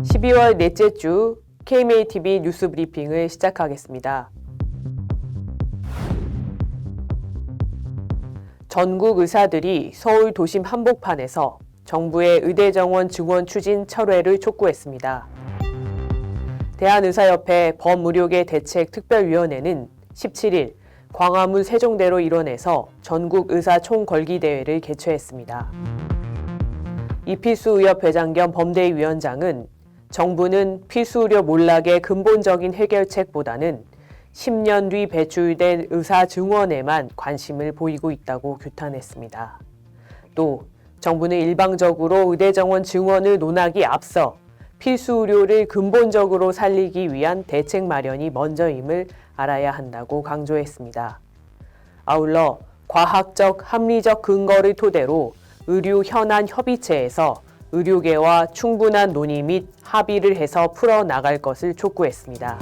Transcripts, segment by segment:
12월 넷째 주 KMATV 뉴스 브리핑을 시작하겠습니다. 전국 의사들이 서울 도심 한복판에서 정부의 의대 정원 증원 추진 철회를 촉구했습니다. 대한의사협회 범의료계 대책 특별위원회는 17일 광화문 세종대로 일원에서 전국 의사 총걸기대회를 개최했습니다. 이필수 의협회장 겸 범대위 위원장은 정부는 필수의료 몰락의 근본적인 해결책보다는 10년 뒤 배출된 의사 증원에만 관심을 보이고 있다고 규탄했습니다. 또 정부는 일방적으로 의대 정원 증원을 논하기 앞서 필수 의료를 근본적으로 살리기 위한 대책 마련이 먼저임을 알아야 한다고 강조했습니다. 아울러 과학적, 합리적 근거를 토대로 의료 현안 협의체에서 의료계와 충분한 논의 및 합의를 해서 풀어나갈 것을 촉구했습니다.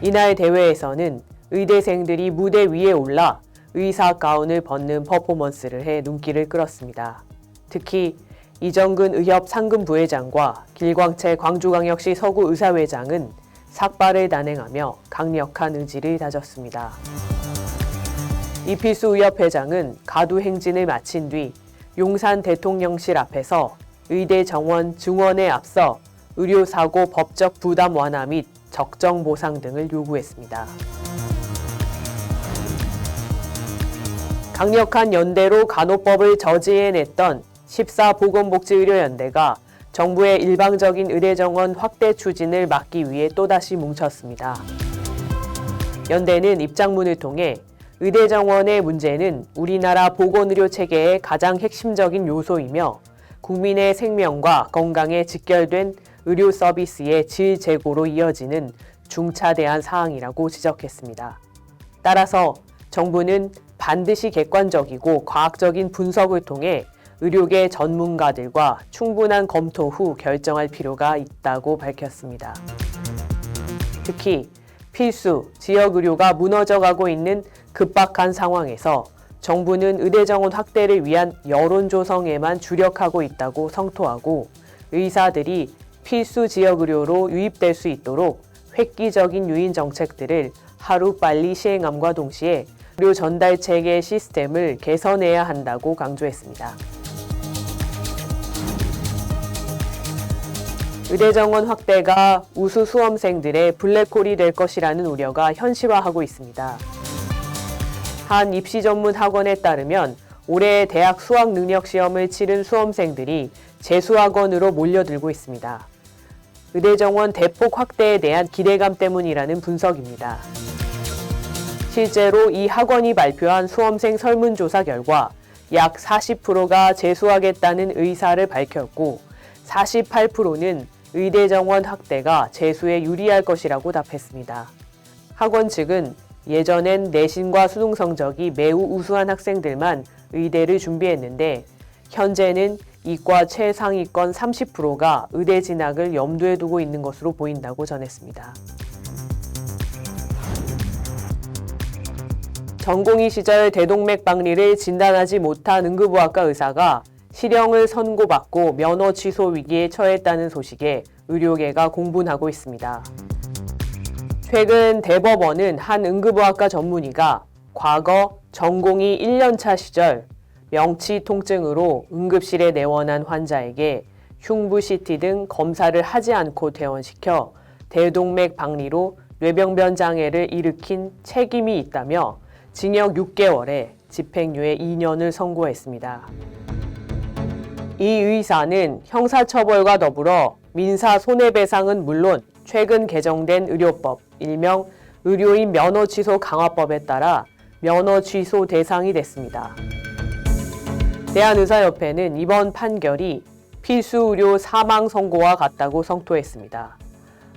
이날 대회에서는 의대생들이 무대 위에 올라 의사 가운을 벗는 퍼포먼스를 해 눈길을 끌었습니다. 특히 이정근 의협 상금 부회장과 길광채 광주광역시 서구의사회장은 삭발을 단행하며 강력한 의지를 다졌습니다. 이필수 의협회장은 가두 행진을 마친 뒤 용산 대통령실 앞에서 의대 정원 증원에 앞서 의료사고 법적 부담 완화 및 적정 보상 등을 요구했습니다. 강력한 연대로 간호법을 저지해냈던 14보건복지의료연대가 정부의 일방적인 의대 정원 확대 추진을 막기 위해 또다시 뭉쳤습니다. 연대는 입장문을 통해 의대 정원의 문제는 우리나라 보건의료 체계의 가장 핵심적인 요소이며 국민의 생명과 건강에 직결된 의료 서비스의 질 제고로 이어지는 중차대한 사항이라고 지적했습니다. 따라서 정부는 반드시 객관적이고 과학적인 분석을 통해 의료계 전문가들과 충분한 검토 후 결정할 필요가 있다고 밝혔습니다. 특히 필수, 지역의료가 무너져가고 있는 급박한 상황에서 정부는 의대 정원 확대를 위한 여론 조성에만 주력하고 있다고 성토하고 의사들이 필수 지역의료로 유입될 수 있도록 획기적인 유인 정책들을 하루빨리 시행함과 동시에 의료 전달 체계 시스템을 개선해야 한다고 강조했습니다. 의대 정원 확대가 우수 수험생들의 블랙홀이 될 것이라는 우려가 현실화하고 있습니다. 한 입시 전문 학원에 따르면 올해 대학 수학 능력 시험을 치른 수험생들이 재수학원으로 몰려들고 있습니다. 의대 정원 대폭 확대에 대한 기대감 때문이라는 분석입니다. 실제로 이 학원이 발표한 수험생 설문조사 결과 약 40%가 재수하겠다는 의사를 밝혔고 48%는 의대 정원 확대가 재수에 유리할 것이라고 답했습니다. 학원 측은 예전엔 내신과 수능 성적이 매우 우수한 학생들만 의대를 준비했는데 현재는 이과 최상위권 30%가 의대 진학을 염두에 두고 있는 것으로 보인다고 전했습니다. 전공의 시절 대동맥 박리를 진단하지 못한 응급의학과 의사가 실형을 선고받고 면허 취소 위기에 처했다는 소식에 의료계가 공분하고 있습니다. 최근 대법원은 한 응급의학과 전문의가 과거 전공의 1년차 시절 명치 통증으로 응급실에 내원한 환자에게 흉부 CT 등 검사를 하지 않고 퇴원시켜 대동맥 박리로 뇌병변 장애를 일으킨 책임이 있다며 징역 6개월에 집행유예 2년을 선고했습니다. 이 의사는 형사처벌과 더불어 민사 손해배상은 물론 최근 개정된 의료법, 일명 의료인 면허 취소 강화법에 따라 면허 취소 대상이 됐습니다. 대한의사협회는 이번 판결이 필수의료 사망 선고와 같다고 성토했습니다.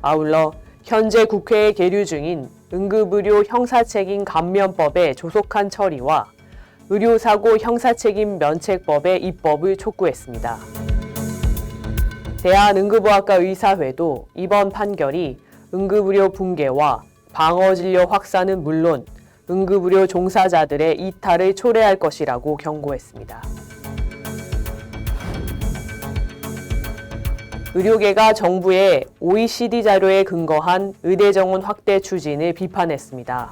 아울러 현재 국회에 계류 중인 응급의료 형사책임 감면법의 조속한 처리와 의료사고 형사책임 면책법의 입법을 촉구했습니다. 대한응급의학과 의사회도 이번 판결이 응급의료 붕괴와 방어진료 확산은 물론 응급의료 종사자들의 이탈을 초래할 것이라고 경고했습니다. 의료계가 정부의 OECD 자료에 근거한 의대 정원 확대 추진을 비판했습니다.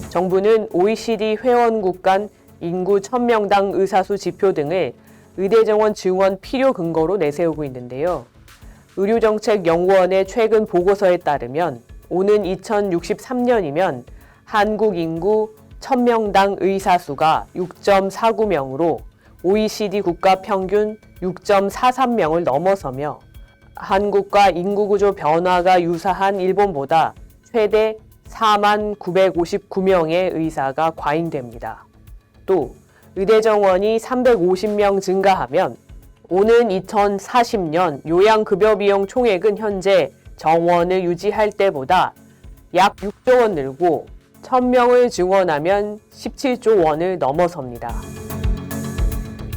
정부는 OECD 회원국 간 인구 1000명당 의사수 지표 등을 의대 정원 증원 필요 근거로 내세우고 있는데요. 의료정책연구원의 최근 보고서에 따르면 오는 2063년이면 한국 인구 1000명당 의사 수가 6.49명으로 OECD 국가 평균 6.43명을 넘어서며 한국과 인구구조 변화가 유사한 일본보다 최대 4959명의 의사가 과잉됩니다. 또 의대 정원이 350명 증가하면 오는 2040년 요양급여 비용 총액은 현재 정원을 유지할 때보다 약 6조 원 늘고 1000명을 증원하면 17조 원을 넘어섭니다.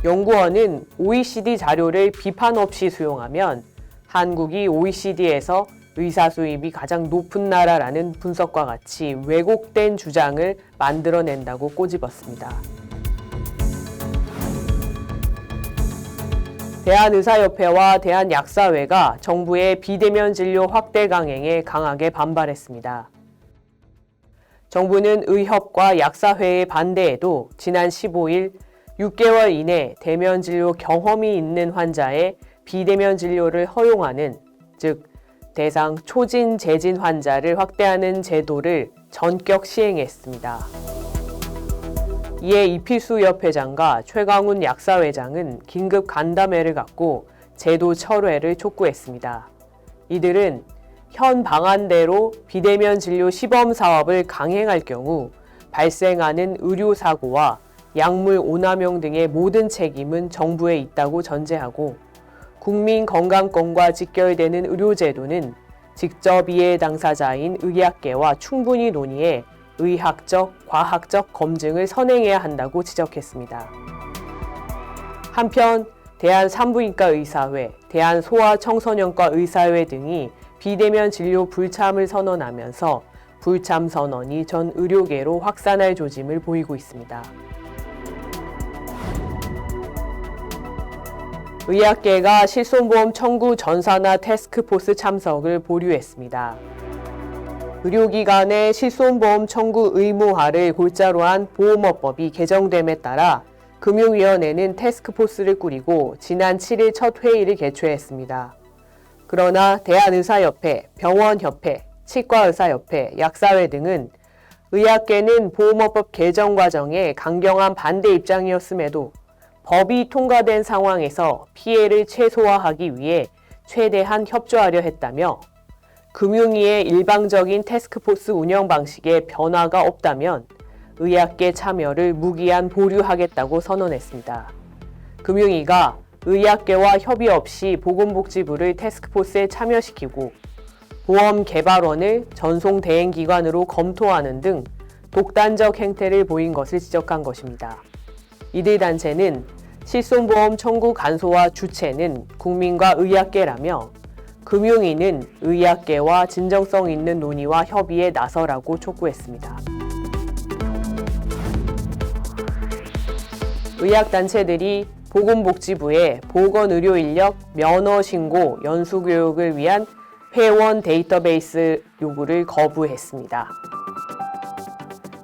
연구원은 OECD 자료를 비판 없이 수용하면 한국이 OECD에서 의사 수입이 가장 높은 나라라는 분석과 같이 왜곡된 주장을 만들어낸다고 꼬집었습니다. 대한의사협회와 대한약사회가 정부의 비대면 진료 확대 강행에 강하게 반발했습니다. 정부는 의협과 약사회의 반대에도 지난 15일 6개월 이내 대면 진료 경험이 있는 환자의 비대면 진료를 허용하는, 즉 대상 초진 재진 환자를 확대하는 제도를 전격 시행했습니다. 이에 이필수 협회장과 최강훈 약사회장은 긴급 간담회를 갖고 제도 철회를 촉구했습니다. 이들은 현 방안대로 비대면 진료 시범 사업을 강행할 경우 발생하는 의료사고와 약물 오남용 등의 모든 책임은 정부에 있다고 전제하고 국민 건강권과 직결되는 의료제도는 직접 이해 당사자인 의학계와 충분히 논의해 의학적, 과학적 검증을 선행해야 한다고 지적했습니다. 한편 대한산부인과 의사회, 대한소아청소년과 의사회 등이 비대면 진료 불참을 선언하면서 불참 선언이 전 의료계로 확산할 조짐을 보이고 있습니다. 의학계가 실손보험 청구 전산화 태스크포스 참석을 보류했습니다. 의료기관의 실손보험 청구 의무화를 골자로 한 보험업법이 개정됨에 따라 금융위원회는 태스크포스를 꾸리고 지난 7일 첫 회의를 개최했습니다. 그러나 대한의사협회, 병원협회, 치과의사협회, 약사회 등은 의학계는 보험업법 개정 과정에 강경한 반대 입장이었음에도 법이 통과된 상황에서 피해를 최소화하기 위해 최대한 협조하려 했다며 금융위의 일방적인 태스크포스 운영 방식에 변화가 없다면 의학계 참여를 무기한 보류하겠다고 선언했습니다. 금융위가 의학계와 협의 없이 보건복지부를 태스크포스에 참여시키고 보험개발원을 전송 대행기관으로 검토하는 등 독단적 행태를 보인 것을 지적한 것입니다. 이들 단체는 실손보험 청구 간소화 주체는 국민과 의학계라며 금융위는 의학계와 진정성 있는 논의와 협의에 나서라고 촉구했습니다. 의학단체들이 보건복지부에 보건의료인력 면허신고 연수교육을 위한 회원 데이터베이스 요구를 거부했습니다.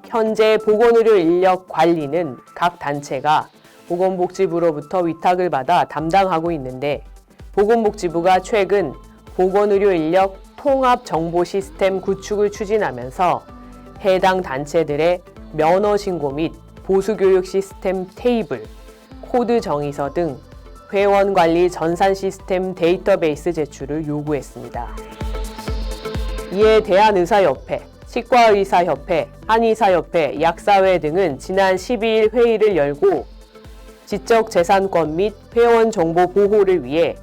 현재 보건의료인력 관리는 각 단체가 보건복지부로부터 위탁을 받아 담당하고 있는데 보건복지부가 최근 보건의료인력 통합정보 시스템 구축을 추진하면서 해당 단체들의 면허신고 및 보수교육 시스템 테이블, 코드 정의서 등 회원관리 전산 시스템 데이터베이스 제출을 요구했습니다. 이에 대한의사협회, 치과의사협회, 한의사협회, 약사회 등은 지난 12일 회의를 열고 지적재산권 및 회원 정보 보호를 위해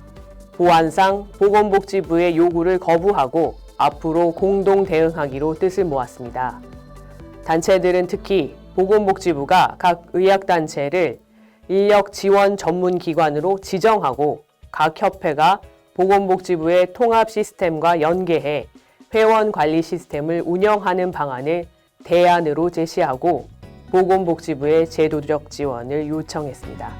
보안상 보건복지부의 요구를 거부하고 앞으로 공동 대응하기로 뜻을 모았습니다. 단체들은 특히 보건복지부가 각 의학단체를 인력 지원 전문 기관으로 지정하고 각 협회가 보건복지부의 통합 시스템과 연계해 회원 관리 시스템을 운영하는 방안을 대안으로 제시하고 보건복지부의 제도적 지원을 요청했습니다.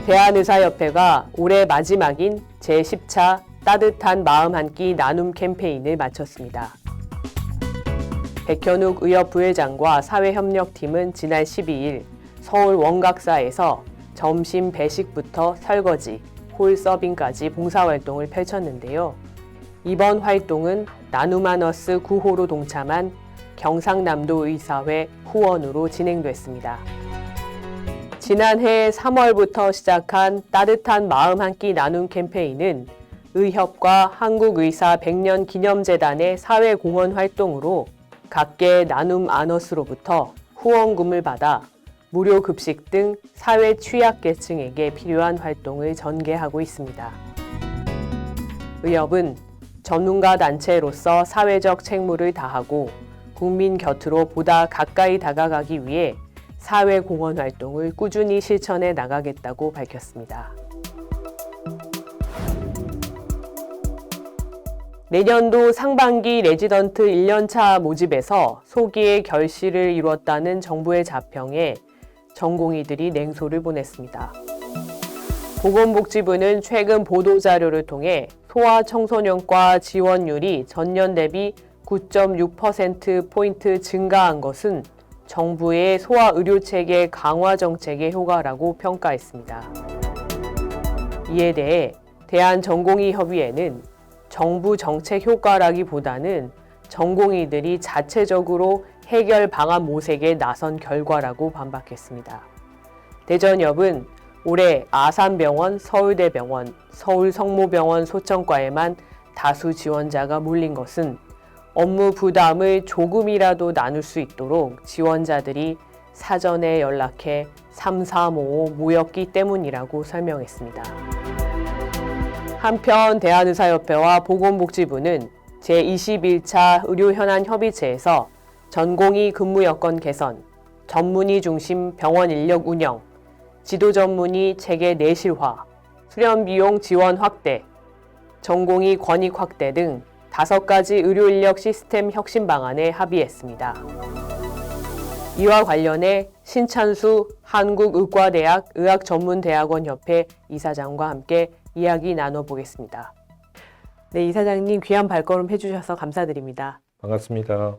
대한의사협회가 올해 마지막인 제10차 따뜻한 마음 한 끼 나눔 캠페인을 마쳤습니다. 백현욱 의협 부회장과 사회협력팀은 지난 12일 서울 원각사에서 점심 배식부터 설거지, 홀 서빙까지 봉사활동을 펼쳤는데요. 이번 활동은 나눔아너스 9호로 동참한 경상남도 의사회 후원으로 진행됐습니다. 지난해 3월부터 시작한 따뜻한 마음 한 끼 나눔 캠페인은 의협과 한국의사 100년 기념재단의 사회공헌 활동으로 각계 나눔 아너스로부터 후원금을 받아 무료 급식 등 사회 취약계층에게 필요한 활동을 전개하고 있습니다. 의협은 전문가 단체로서 사회적 책무를 다하고 국민 곁으로 보다 가까이 다가가기 위해 사회공헌 활동을 꾸준히 실천해 나가겠다고 밝혔습니다. 내년도 상반기 레지던트 1년차 모집에서 소기의 결실을 이뤘다는 정부의 자평에 전공의들이 냉소를 보냈습니다. 보건복지부는 최근 보도자료를 통해 소아청소년과 지원율이 전년 대비 9.6%포인트 증가한 것은 정부의 소아의료체계 강화 정책의 효과라고 평가했습니다. 이에 대해 대한전공의협의회는 정부 정책 효과라기보다는 전공의들이 자체적으로 해결 방안 모색에 나선 결과라고 반박했습니다. 대전협은 올해 아산병원, 서울대병원, 서울성모병원 소청과에만 다수 지원자가 몰린 것은 업무 부담을 조금이라도 나눌 수 있도록 지원자들이 사전에 연락해 3355 모였기 때문이라고 설명했습니다. 한편 대한의사협회와 보건복지부는 제21차 의료현안 협의체에서 전공의 근무 여건 개선, 전문의 중심 병원 인력 운영, 지도 전문의 체계 내실화, 수련 비용 지원 확대, 전공의 권익 확대 등 5가지 의료 인력 시스템 혁신 방안에 합의했습니다. 이와 관련해 신찬수 한국의과대학 의학전문대학원협회 이사장과 함께 이야기 나눠보겠습니다. 네, 이사장님 귀한 발걸음 해주셔서 감사드립니다. 반갑습니다.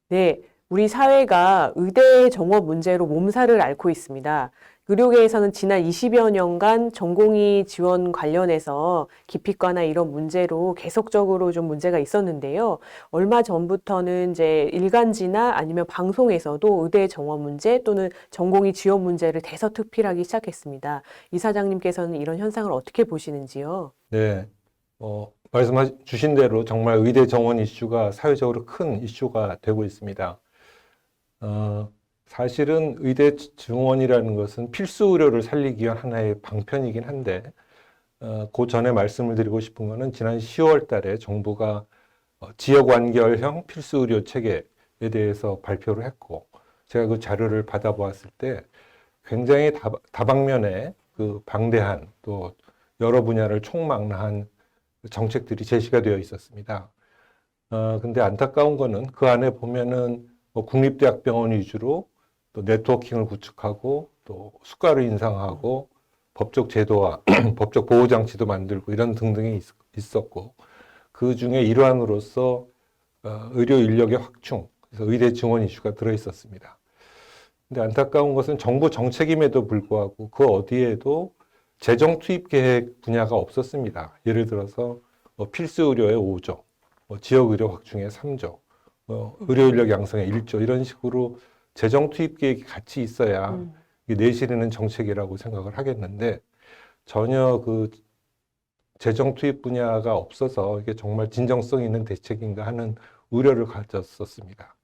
네, 우리 사회가 의대 정원 문제로 몸살을 앓고 있습니다. 의료계에서는 지난 20여 년간 전공의 지원 관련해서 기피과나 이런 문제로 계속적으로 좀 문제가 있었는데요. 얼마 전부터는 이제 일간지나 아니면 방송에서도 의대 정원 문제 또는 전공의 지원 문제를 대서특필하기 시작했습니다. 이사장님께서는 이런 현상을 어떻게 보시는지요? 네, 말씀 주신 대로 정말 의대 정원 이슈가 사회적으로 큰 이슈가 되고 있습니다. 사실은 의대 증원이라는 것은 필수 의료를 살리기 위한 하나의 방편이긴 한데, 그 전에 말씀을 드리고 싶은 것은 지난 10월 달에 정부가 지역 완결형 필수 의료 체계에 대해서 발표를 했고, 제가 그 자료를 받아보았을 때 굉장히 다방면의 그 방대한 또 여러 분야를 총망라한 정책들이 제시가 되어 있었습니다. 근데 안타까운 거는 그 안에 보면은 국립대학병원 위주로 또 네트워킹을 구축하고 또 수가를 인상하고 법적 제도와 법적 보호장치도 만들고 이런 등등이 있었고, 그 중에 일환으로서 의료 인력의 확충, 그래서 의대 증원 이슈가 들어있었습니다. 근데 안타까운 것은 정부 정책임에도 불구하고 그 어디에도 재정 투입 계획 분야가 없었습니다. 예를 들어서 필수 의료의 5조, 지역 의료 확충의 3조, 의료 인력 양성의 1조 이런 식으로 재정 투입 계획이 같이 있어야 내실에는 정책이라고 생각을 하겠는데, 전혀 그 재정 투입 분야가 없어서 이게 정말 진정성 있는 대책인가 하는 우려를 가졌었습니다.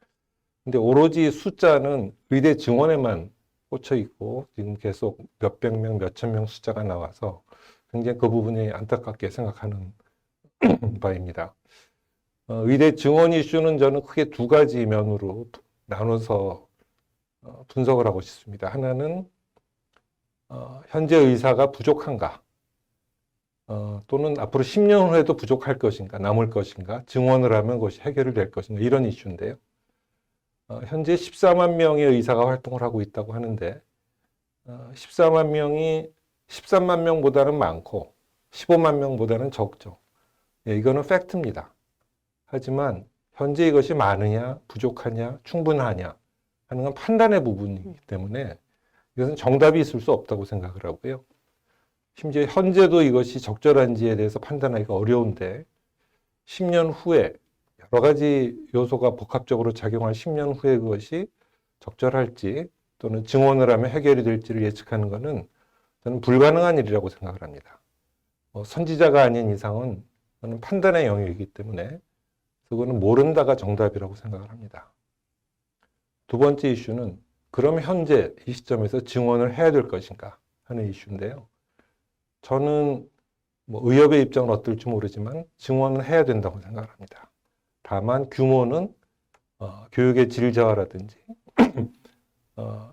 근데 오로지 숫자는 의대 증원에만 꽂혀 있고 지금 계속 몇백 명, 몇천 명 숫자가 나와서 굉장히 그 부분이 안타깝게 생각하는 바입니다. 의대 증원 이슈는 저는 크게 2가지 면으로 나눠서 분석을 하고 싶습니다. 하나는 현재 의사가 부족한가, 또는 앞으로 10년 후에도 부족할 것인가, 남을 것인가, 증원을 하면 그것이 해결이 될 것인가, 이런 이슈인데요. 현재 14만 명의 의사가 활동을 하고 있다고 하는데 14만 명이 13만 명보다는 많고 15만 명보다는 적죠. 예, 이거는 팩트입니다. 하지만 현재 이것이 많으냐, 부족하냐, 충분하냐 하는 건 판단의 부분이기 때문에 이것은 정답이 있을 수 없다고 생각을 하고요. 심지어 현재도 이것이 적절한지에 대해서 판단하기가 어려운데 10년 후에 여러 가지 요소가 복합적으로 작용할 10년 후에 그것이 적절할지 또는 증원을 하면 해결이 될지를 예측하는 것은 저는 불가능한 일이라고 생각을 합니다. 선지자가 아닌 이상은 저는 판단의 영역이기 때문에 그거는 모른다가 정답이라고 생각을 합니다. 두 번째 이슈는 그럼 현재 이 시점에서 증원을 해야 될 것인가 하는 이슈인데요. 저는 의협의 입장은 어떨지 모르지만 증원은 해야 된다고 생각을 합니다. 다만 규모는 교육의 질 저하라든지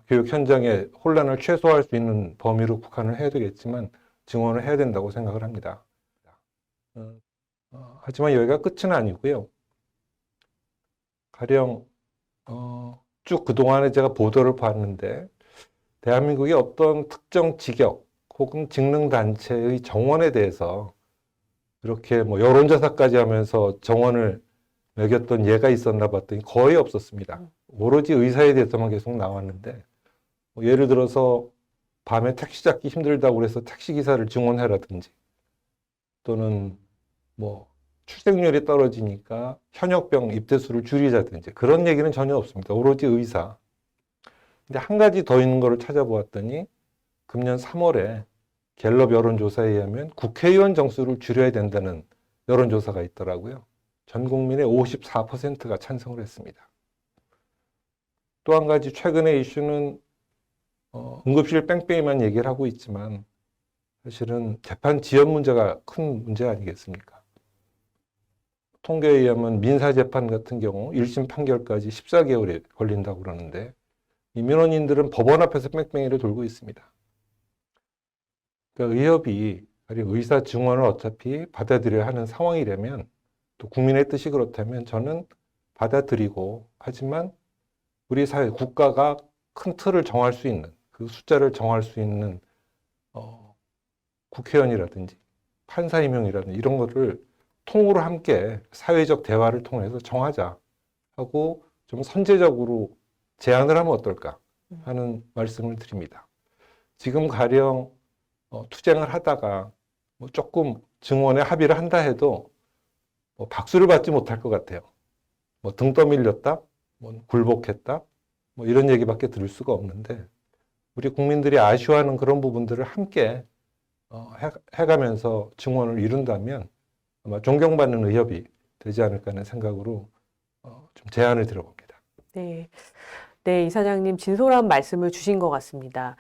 교육 현장의 혼란을 최소화할 수 있는 범위로 국한을 해야 되겠지만 증원을 해야 된다고 생각을 합니다. 하지만 여기가 끝은 아니고요. 가령 쭉 그동안에 제가 보도를 봤는데 대한민국의 어떤 특정 직역 혹은 직능단체의 정원에 대해서 이렇게 여론조사까지 하면서 정원을 매겼던 예가 있었나 봤더니 거의 없었습니다. 오로지 의사에 대해서만 계속 나왔는데 예를 들어서 밤에 택시 잡기 힘들다고 그래서 택시기사를 증원해라든지 또는 출생률이 떨어지니까 현역병 입대수를 줄이자든지 그런 얘기는 전혀 없습니다. 오로지 의사. 근데 한 가지 더 있는 거를 찾아보았더니 금년 3월에 갤럽 여론조사에 의하면 국회의원 정수를 줄여야 된다는 여론조사가 있더라고요. 전 국민의 54%가 찬성을 했습니다. 또 한 가지 최근의 이슈는 응급실 뺑뺑이만 얘기를 하고 있지만 사실은 재판 지연 문제가 큰 문제 아니겠습니까? 통계에 의하면 민사재판 같은 경우 1심 판결까지 14개월이 걸린다고 그러는데 이 민원인들은 법원 앞에서 뺑뺑이를 돌고 있습니다. 그러니까 의협이 의사 증원을 어차피 받아들여야 하는 상황이라면 또 국민의 뜻이 그렇다면 저는 받아들이고 하지만 우리 사회 국가가 큰 틀을 정할 수 있는 그 숫자를 정할 수 있는 국회의원이라든지 판사 임용이라든지 이런 것을 통으로 함께 사회적 대화를 통해서 정하자 하고 좀 선제적으로 제안을 하면 어떨까 하는 말씀을 드립니다. 지금 가령 투쟁을 하다가 조금 증원에 합의를 한다 해도 박수를 받지 못할 것 같아요. 등 떠밀렸다, 굴복했다, 이런 얘기밖에 들을 수가 없는데 우리 국민들이 아쉬워하는 그런 부분들을 함께 해가면서 증원을 이룬다면 아마 존경받는 의협이 되지 않을까 하는 생각으로 좀 제안을 드려봅니다. 네. 네, 이사장님 진솔한 말씀을 주신 것 같습니다.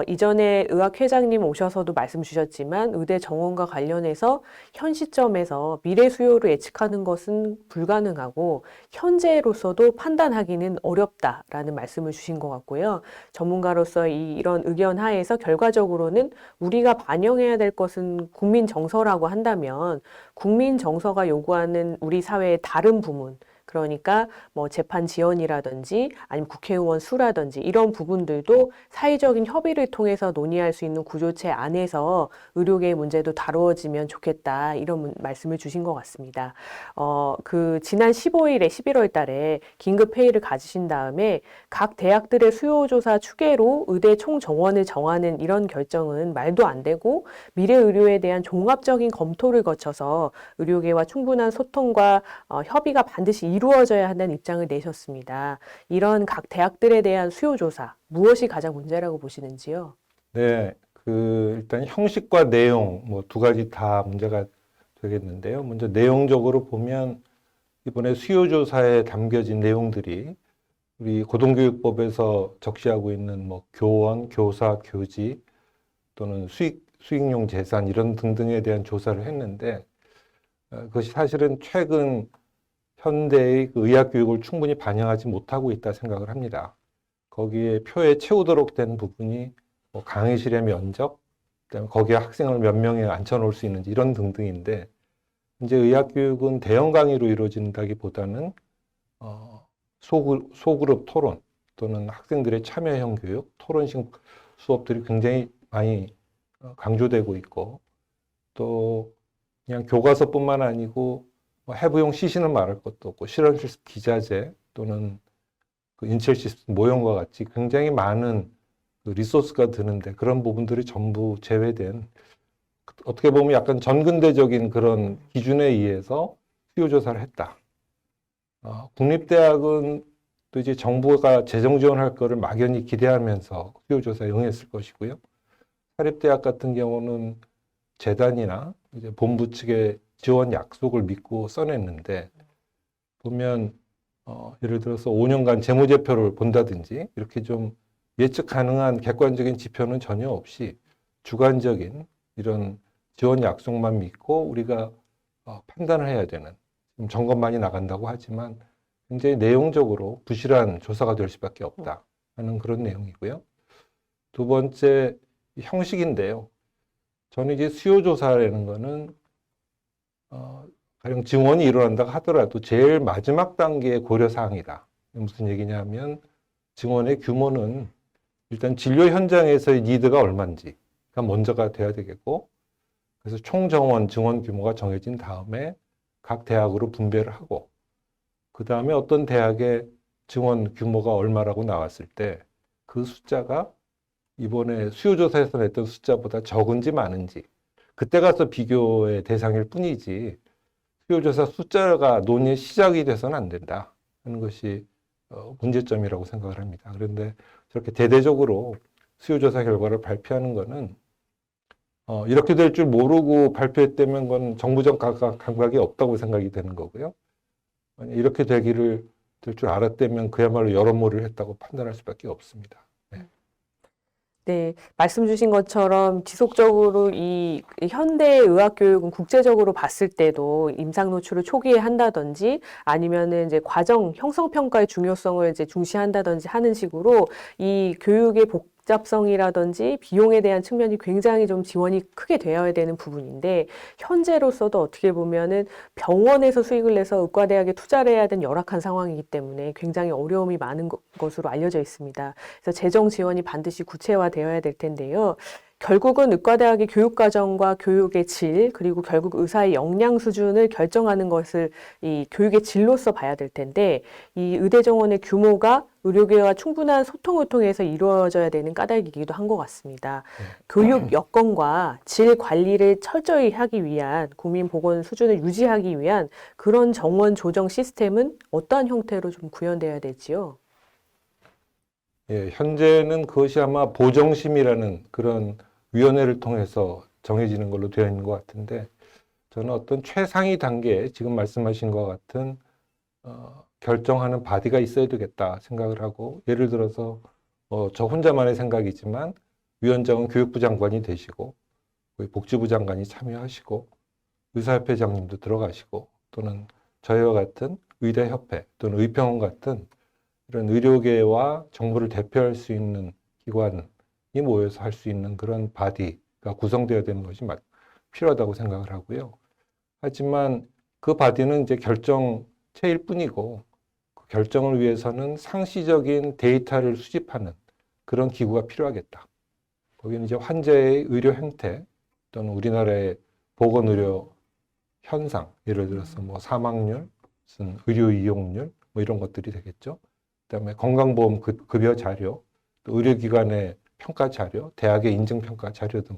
이전에 의학회장님 오셔서도 말씀 주셨지만 의대 정원과 관련해서 현 시점에서 미래 수요를 예측하는 것은 불가능하고 현재로서도 판단하기는 어렵다라는 말씀을 주신 것 같고요. 전문가로서 이런 의견 하에서 결과적으로는 우리가 반영해야 될 것은 국민 정서라고 한다면 국민 정서가 요구하는 우리 사회의 다른 부문, 그러니까 재판 지연이라든지 아니면 국회의원 수라든지 이런 부분들도 사회적인 협의를 통해서 논의할 수 있는 구조체 안에서 의료계의 문제도 다루어지면 좋겠다 이런 말씀을 주신 것 같습니다. 지난 15일에 11월 달에 긴급 회의를 가지신 다음에 각 대학들의 수요조사 추계로 의대 총정원을 정하는 이런 결정은 말도 안 되고 미래 의료에 대한 종합적인 검토를 거쳐서 의료계와 충분한 소통과 협의가 반드시 이루어져야 한다는 입장을 내셨습니다. 이런 각 대학들에 대한 수요조사, 무엇이 가장 문제라고 보시는지요? 네, 일단 형식과 내용 두 가지 다 문제가 되겠는데요. 먼저 내용적으로 보면 이번에 수요조사에 담겨진 내용들이 우리 고등교육법에서 적시하고 있는 교원, 교사, 교지 또는 수익용 재산 이런 등등에 대한 조사를 했는데 그것이 사실은 최근 현대의 의학 교육을 충분히 반영하지 못하고 있다 생각을 합니다. 거기에 표에 채우도록 된 부분이 강의실의 면적, 그다음에 거기에 학생을 몇 명에 앉혀놓을 수 있는지 이런 등등인데 이제 의학 교육은 대형 강의로 이루어진다기보다는 소그룹 토론 또는 학생들의 참여형 교육, 토론식 수업들이 굉장히 많이 강조되고 있고, 또 그냥 교과서뿐만 아니고 뭐 해부용 시신은 말할 것도 없고 실험실습 기자재 또는 그 인체실습 모형과 같이 굉장히 많은 그 리소스가 드는데 그런 부분들이 전부 제외된, 어떻게 보면 약간 전근대적인 그런 기준에 의해서 수요조사를 했다. 국립대학은 또 이제 정부가 재정 지원할 거를 막연히 기대하면서 수요조사에 응했을 것이고요. 사립대학 같은 경우는 재단이나 이제 본부 측의 지원 약속을 믿고 써냈는데, 보면 예를 들어서 5년간 재무제표를 본다든지 이렇게 좀 예측 가능한 객관적인 지표는 전혀 없이 주관적인 이런 지원 약속만 믿고 우리가 판단을 해야 되는, 점검만이 나간다고 하지만 굉장히 내용적으로 부실한 조사가 될 수밖에 없다 하는 그런 내용이고요. 두 번째, 형식인데요. 저는 이제 수요조사라는 거는 가령 증원이 일어난다고 하더라도 제일 마지막 단계의 고려사항이다. 무슨 얘기냐면 증원의 규모는 일단 진료 현장에서의 니드가 얼마인지가 먼저가 돼야 되겠고, 그래서 총 정원 증원 규모가 정해진 다음에 각 대학으로 분배를 하고, 그 다음에 어떤 대학의 증원 규모가 얼마라고 나왔을 때 그 숫자가 이번에 수요조사에서 냈던 숫자보다 적은지 많은지 그때 가서 비교의 대상일 뿐이지, 수요조사 숫자가 논의의 시작이 돼서는 안 된다 하는 것이 문제점이라고 생각을 합니다. 그런데 저렇게 대대적으로 수요조사 결과를 발표하는 것은 이렇게 될 줄 모르고 발표했다면 건 정부적 감각이 없다고 생각이 되는 거고요. 만약 이렇게 될 줄 알았다면 그야말로 여론몰이를 했다고 판단할 수밖에 없습니다. 네, 말씀 주신 것처럼 지속적으로 이 현대 의학 교육은 국제적으로 봤을 때도 임상 노출을 초기에 한다든지 아니면은 이제 과정 형성 평가의 중요성을 이제 중시한다든지 하는 식으로 이 교육의 복잡성이라든지 비용에 대한 측면이 굉장히 좀 지원이 크게 되어야 되는 부분인데, 현재로서도 어떻게 보면은 병원에서 수익을 내서 의과대학에 투자를 해야 되는 열악한 상황이기 때문에 굉장히 어려움이 많은 것으로 알려져 있습니다. 그래서 재정 지원이 반드시 구체화되어야 될 텐데요. 결국은 의과대학의 교육과정과 교육의 질, 그리고 결국 의사의 역량 수준을 결정하는 것을 이 교육의 질로서 봐야 될 텐데, 이 의대 정원의 규모가 의료계와 충분한 소통을 통해서 이루어져야 되는 까닭이기도 한 것 같습니다. 교육 여건과 질 관리를 철저히 하기 위한, 국민 보건 수준을 유지하기 위한 그런 정원 조정 시스템은 어떠한 형태로 좀 구현돼야 될지요? 예, 현재는 그것이 아마 보정심이라는 그런 위원회를 통해서 정해지는 걸로 되어 있는 것 같은데, 저는 어떤 최상위 단계에 지금 말씀하신 것 같은 결정하는 바디가 있어야 되겠다 생각을 하고, 예를 들어서 저 혼자만의 생각이지만 위원장은 교육부 장관이 되시고 복지부 장관이 참여하시고 의사협회장님도 들어가시고, 또는 저희와 같은 의대협회 또는 의평원 같은 이런 의료계와 정부를 대표할 수 있는 기관이 모여서 할 수 있는 그런 바디가 구성되어야 되는 것이 필요하다고 생각을 하고요. 하지만 그 바디는 이제 결정체일 뿐이고, 그 결정을 위해서는 상시적인 데이터를 수집하는 그런 기구가 필요하겠다. 거기는 이제 환자의 의료 행태 또는 우리나라의 보건의료 현상, 예를 들어서 뭐 사망률, 무슨 의료 이용률 뭐 이런 것들이 되겠죠. 그다음에 건강보험 급여 자료, 또 의료기관의 평가 자료, 대학의 인증평가 자료 등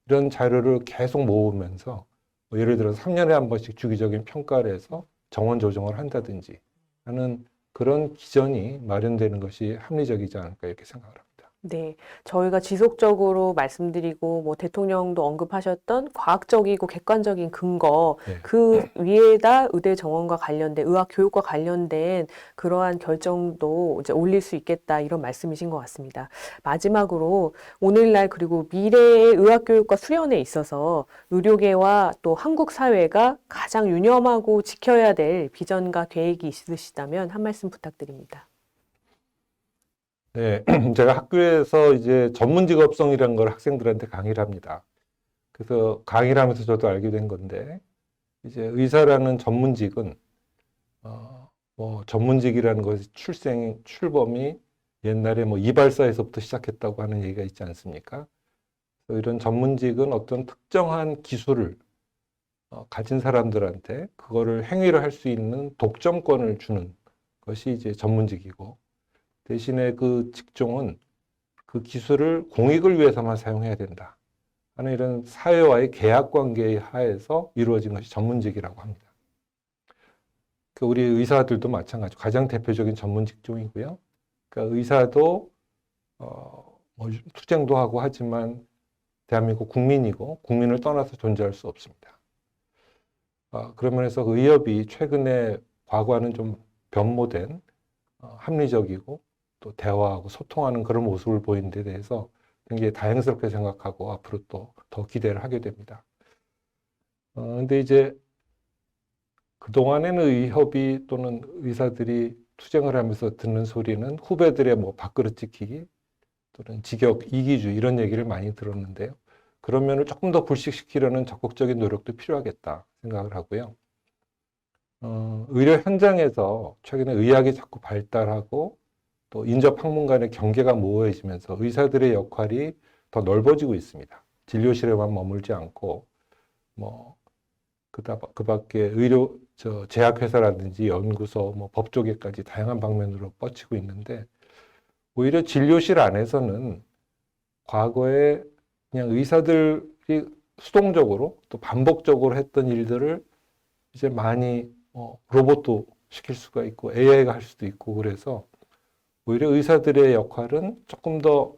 이런 자료를 계속 모으면서 예를 들어서 3년에 한 번씩 주기적인 평가를 해서 정원 조정을 한다든지 하는 그런 기전이 마련되는 것이 합리적이지 않을까 이렇게 생각을 합니다. 네, 저희가 지속적으로 말씀드리고 뭐 대통령도 언급하셨던 과학적이고 객관적인 근거, 네. 그 위에다 의대 정원과 관련된 의학 교육과 관련된 그러한 결정도 이제 올릴 수 있겠다 이런 말씀이신 것 같습니다. 마지막으로 오늘날 그리고 미래의 의학 교육과 수련에 있어서 의료계와 또 한국 사회가 가장 유념하고 지켜야 될 비전과 계획이 있으시다면 한 말씀 부탁드립니다. 네, 제가 학교에서 이제 전문 직업성이라는 걸 학생들한테 강의를 합니다. 그래서 강의를 하면서 저도 알게 된 건데, 이제 의사라는 전문직은 뭐 전문직이라는 것이 출범이 옛날에 뭐 이발사에서부터 시작했다고 하는 얘기가 있지 않습니까? 그래서 이런 전문직은 어떤 특정한 기술을 가진 사람들한테 그거를 행위를 할 수 있는 독점권을 주는 것이 이제 전문직이고, 대신에 그 직종은 그 기술을 공익을 위해서만 사용해야 된다 하는 이런 사회와의 계약 관계 하에서 이루어진 것이 전문직이라고 합니다. 우리 의사들도 마찬가지, 가장 대표적인 전문 직종이고요. 그러니까 의사도 뭐 투쟁도 하고 하지만 대한민국 국민이고 국민을 떠나서 존재할 수 없습니다. 그런 면에서 의협이 최근에 과거와는 좀 변모된 합리적이고 또 대화하고 소통하는 그런 모습을 보이는 데 대해서 굉장히 다행스럽게 생각하고 앞으로 또 더 기대를 하게 됩니다. 근데 이제 그동안에는 의협이 또는 의사들이 투쟁을 하면서 듣는 소리는 후배들의 뭐 밥그릇 지키기 또는 직역 이기주의 이런 얘기를 많이 들었는데요. 그런 면을 조금 더 불식시키려는 적극적인 노력도 필요하겠다 생각을 하고요. 의료 현장에서 최근에 의학이 자꾸 발달하고 또 인접 학문 간의 경계가 모호해지면서 의사들의 역할이 더 넓어지고 있습니다. 진료실에만 머물지 않고 뭐 그 밖에 의료 제약회사라든지 연구소, 뭐 법조계까지 다양한 방면으로 뻗치고 있는데, 오히려 진료실 안에서는 과거에 그냥 의사들이 수동적으로 또 반복적으로 했던 일들을 이제 많이 로봇도 시킬 수가 있고 AI가 할 수도 있고, 그래서 오히려 의사들의 역할은 조금 더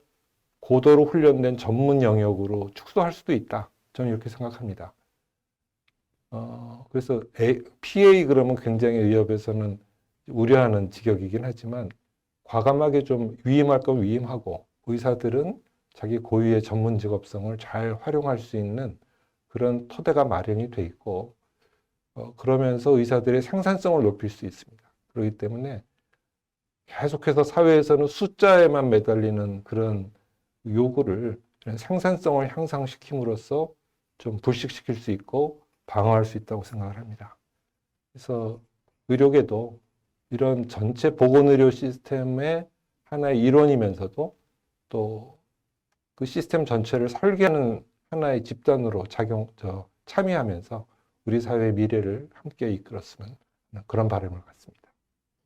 고도로 훈련된 전문 영역으로 축소할 수도 있다. 저는 이렇게 생각합니다. 그래서 PA 그러면 굉장히 의협에서는 우려하는 직역이긴 하지만 과감하게 좀 위임할 건 위임하고 의사들은 자기 고유의 전문 직업성을 잘 활용할 수 있는 그런 토대가 마련이 돼 있고, 그러면서 의사들의 생산성을 높일 수 있습니다. 그렇기 때문에 계속해서 사회에서는 숫자에만 매달리는 그런 요구를 생산성을 향상시킴으로써 좀 불식시킬 수 있고 방어할 수 있다고 생각을 합니다. 그래서 의료계도 이런 전체 보건의료 시스템의 하나의 일원이면서도 또 그 시스템 전체를 설계하는 하나의 집단으로 참여하면서 우리 사회의 미래를 함께 이끌었으면 하는 그런 바람을 갖습니다.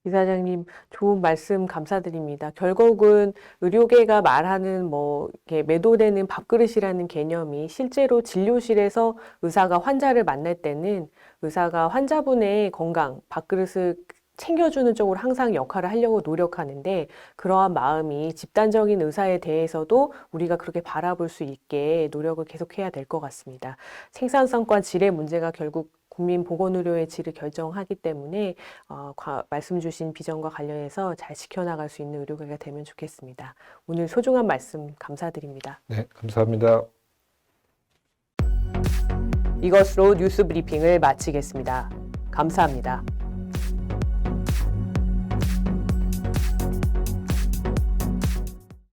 이사장님, 좋은 말씀 감사드립니다. 결국은 의료계가 말하는 뭐 이렇게 매도되는 밥그릇이라는 개념이 실제로 진료실에서 의사가 환자를 만날 때는 의사가 환자분의 건강, 밥그릇을 챙겨주는 쪽으로 항상 역할을 하려고 노력하는데, 그러한 마음이 집단적인 의사에 대해서도 우리가 그렇게 바라볼 수 있게 노력을 계속해야 될 것 같습니다. 생산성과 질의 문제가 결국 국민 보건의료의 질을 결정하기 때문에 말씀 주신 비전과 관련해서 잘 지켜나갈 수 있는 의료계가 되면 좋겠습니다. 오늘 소중한 말씀 감사드립니다. 네, 감사합니다. 이것으로 뉴스 브리핑을 마치겠습니다. 감사합니다.